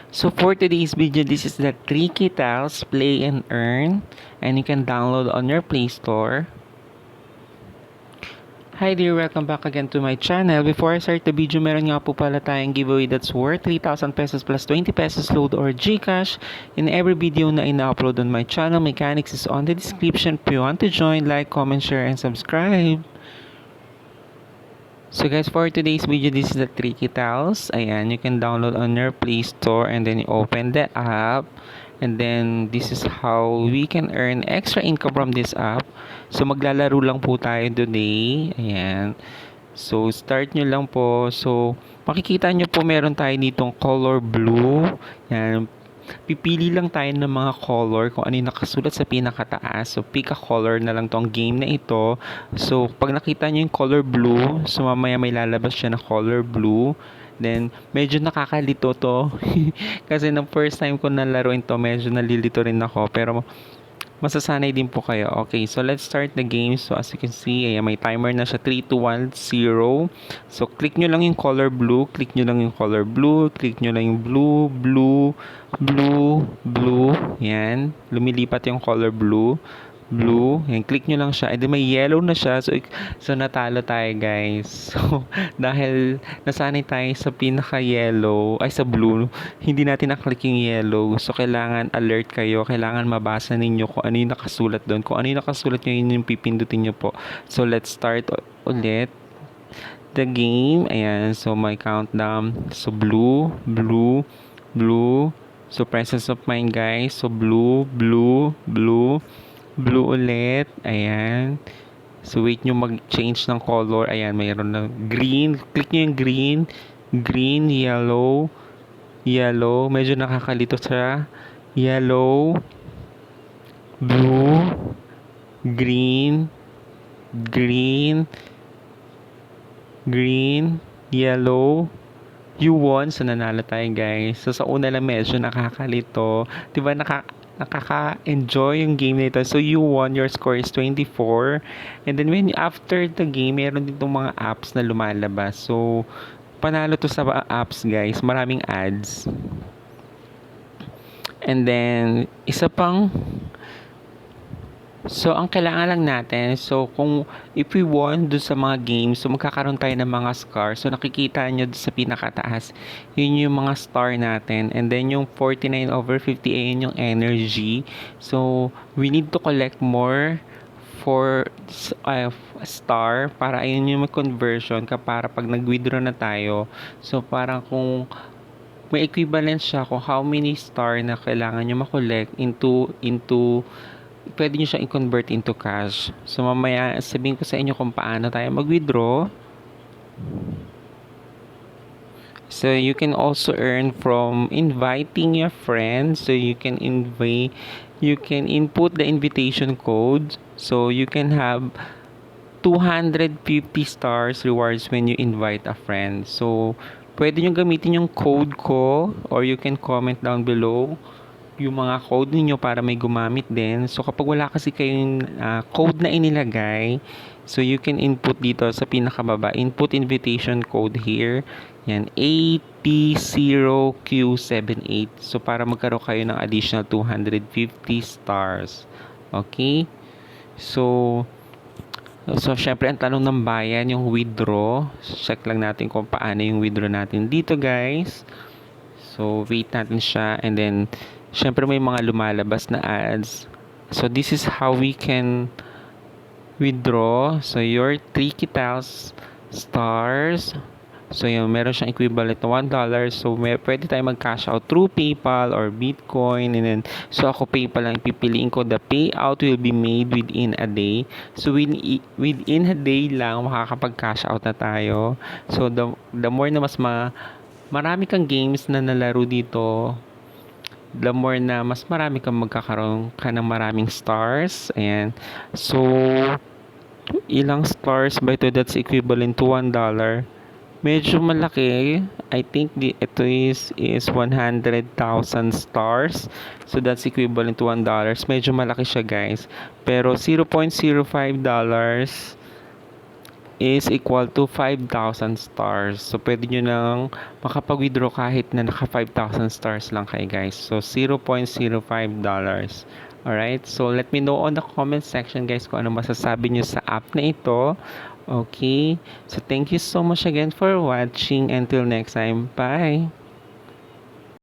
So for today's video, this is the Tricky Tiles Play and Earn, and you can download on your Play Store. Hi dear, welcome back again to my channel. Before I start the video, meron nga po pala tayong giveaway that's worth 3,000 pesos plus 20 pesos load or gcash. In every video na ina-upload on my channel, mechanics is on the description. If you want to join, like, comment, share, and subscribe. So guys, for today's video, this is the Tricky Tiles. Ayan, you can download on your Play Store and then you open the app. And then, this is how we can earn extra income from this app. So, maglalaro lang po tayo today. Ayan. So, start nyo lang po. So, makikita nyo po meron tayo ditong color blue. Ayan. Pipili lang tayo ng mga color kung ano yung nakasulat sa pinakataas. So, pick a color na lang tong game na ito. So, pag nakita nyo yung color blue, so mamaya may lalabas siya na color blue. Then, medyo nakakalito to. Kasi nung first time ko nalaroin to, medyo nalilito rin ako. Pero, masasanay din po kayo. Okay, so let's start the game. So, as you can see, ayan, may timer na siya. 3, 2, 1, 0. So, click nyo lang yung color blue. Click nyo lang yung color blue. Click nyo lang yung blue, blue, blue, blue. Yan. Lumilipat yung color blue. Blue. Yan. Click nyo lang siya. And then may yellow na siya. So natalo tayo, guys. So, dahil nasanay tayo sa pinaka-yellow, ay sa blue, hindi natin naklik yung yellow. So, kailangan alert kayo. Kailangan mabasa ninyo kung ano yung nakasulat doon. Kung ano yung nakasulat nyo, yun yung pipindutin nyo po. So, let's start ulit the game. Ayan. So, may countdown. So, blue, blue, blue. So, presence of mind, guys. So, blue, blue, blue, blue ulit. Ayan. So, wait nyo mag-change ng color. Ayan, mayroon na green. Click nyo yung green. Green, yellow, yellow. Medyo nakakalito siya. Yellow, blue, green, green, green, yellow. You won. So, nanalo tayo, guys. So, sa una lang medyo nakakalito. Diba, nakaka-enjoy yung game na ito. So, you won. Your score is 24. And then, after the game, meron din itong mga apps na lumalabas. So, panalo to sa apps, guys. Maraming ads. And then, isa pang... So, ang kailangan lang natin, so if we won doon sa mga games, so magkakaroon tayo ng mga scar. So, nakikita nyo doon sa pinakataas, yun yung mga star natin. And then, yung 49/50, yun yung energy. So, we need to collect more for star para ayun yung conversion para pag nag-withdraw na tayo. So, parang kung may equivalent siya kung how many star na kailangan nyo makollect into pwede nyo siya i-convert into cash. So, mamaya sabihin ko sa inyo kung paano tayo mag-withdraw. So, you can also earn from inviting your friends. So, you can input the invitation code. So, you can have 250 stars rewards when you invite a friend. So, pwede nyo gamitin yung code ko or you can comment down below yung mga code niyo para may gumamit din. So, kapag wala kasi kayong code na inilagay, so you can input dito sa pinakababa. Input invitation code here. Yan, AT0Q78. So, para magkaroon kayo ng additional 250 stars. Okay? So, syempre, ang tanong ng bayan, yung withdraw. Check lang natin kung paano yung withdraw natin dito, guys. So, wait natin siya. And then, syempre may mga lumalabas na ads. So, this is how we can withdraw. So, your Tricky Tiles stars. So, yun, meron siyang equivalent na $1. So, pwede tayo mag-cash out through PayPal or Bitcoin. And then, so ako PayPal lang pipiliin ko. The payout will be made within a day. So, within a day lang, makakapag-cash out na tayo. So, the more na marami kang games na nalaro dito, the more na mas marami kang magkakaroon ka ng maraming stars. Ayan. So, ilang stars ba ito? That's equivalent to $1. Medyo malaki. I think ito is 100,000 stars. So, that's equivalent to $1. Medyo malaki siya, guys. Pero, $0.05 is equal to 5,000 stars. So, pwede nyo nang makapag-withdraw kahit na naka 5,000 stars lang kayo guys. So, $0.05. Alright, so let me know on the comment section guys kung ano masasabi nyo sa app na ito. Okay, so thank you so much again for watching. Until next time, bye!